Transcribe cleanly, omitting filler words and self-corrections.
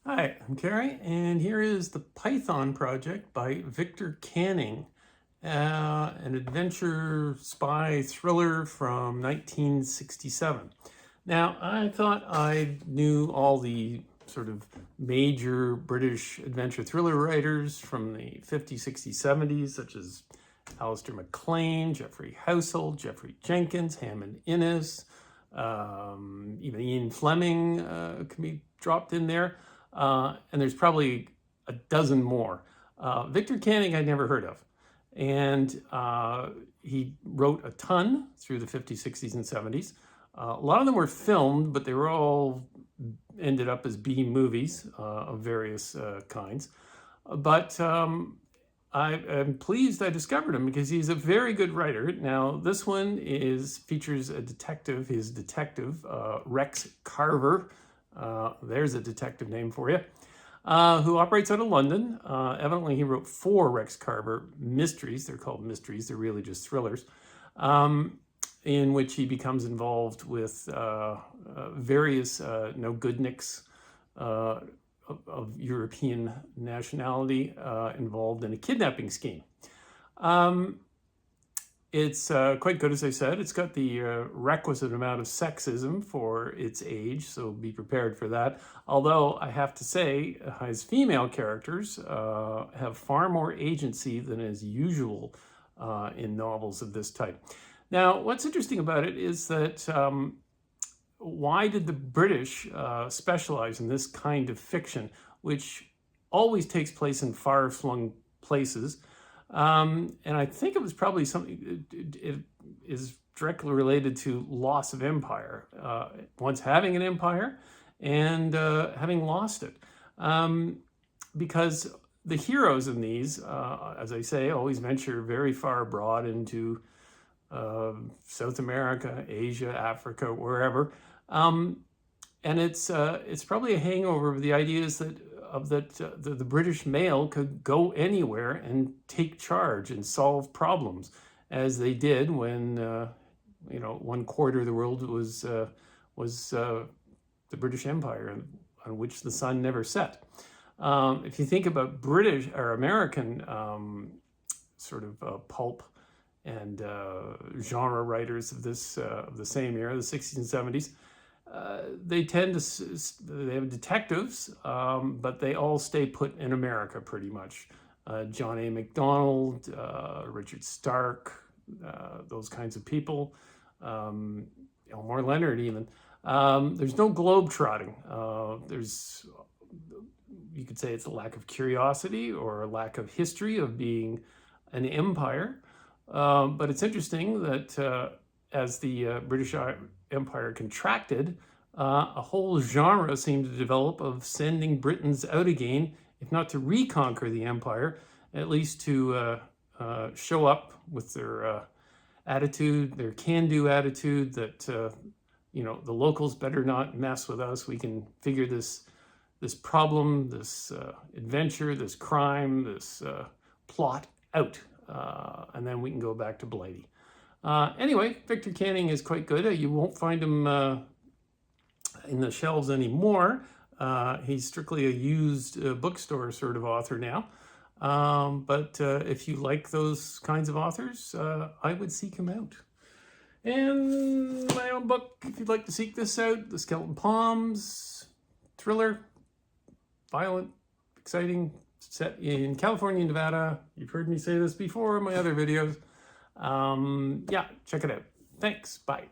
Hi, I'm Carrie, and here is The Python Project by Victor Canning, an adventure spy thriller from 1967. Now, I thought I knew all the sort of major British adventure thriller writers from the 50s, 60s, 70s, such as Alistair MacLean, Geoffrey Household, Geoffrey Jenkins, Hammond Innes, even Ian Fleming can be dropped in there. And there's probably a dozen more. Victor Canning I'd never heard of. And he wrote a ton through the 50s, 60s, and 70s. A lot of them were filmed, but they were all ended up as B movies of various kinds. But I'm pleased I discovered him because he's a very good writer. Now, this one features a detective, his detective, Rex Carver. There's a detective name for you, who operates out of London. Evidently, he wrote 4 Rex Carver mysteries. They're called mysteries. They're really just thrillers, in which he becomes involved with various no-goodniks of European nationality involved in a kidnapping scheme. It's quite good, as I said. It's got the requisite amount of sexism for its age, so be prepared for that. Although I have to say, his female characters have far more agency than is usual in novels of this type. Now, what's interesting about it is that why did the British specialize in this kind of fiction, which always takes place in far-flung places? And I think it was probably something, it is directly related to loss of empire, once having an empire and having lost it. Because the heroes in these, as I say, always venture very far abroad into South America, Asia, Africa, wherever. And it's probably a hangover of the ideas that the British male could go anywhere and take charge and solve problems, as they did when 1/4 of the world was the British Empire, on which the sun never set. If you think about British or American sort of pulp and genre writers of the same era, the 60s and 70s. They tend to, they have detectives, but they all stay put in America pretty much. John A. Macdonald, Richard Stark, those kinds of people, Elmore Leonard even. There's no globe-trotting. You could say it's a lack of curiosity or a lack of history of being an empire. But it's interesting that as the British Empire contracted, a whole genre seemed to develop of sending Britons out again, if not to reconquer the empire, at least to show up with their attitude, their can-do attitude that, the locals better not mess with us. We can figure this problem, this adventure, this crime, this plot out. And then we can go back to Blighty. Anyway, Victor Canning is quite good. You won't find him in the shelves anymore. He's strictly a used bookstore sort of author now. But if you like those kinds of authors, I would seek him out. And my own book, if you'd like to seek this out, The Skeleton Palms, thriller, violent, exciting, set in California and Nevada. You've heard me say this before in my other videos. Yeah, check it out. Thanks. Bye.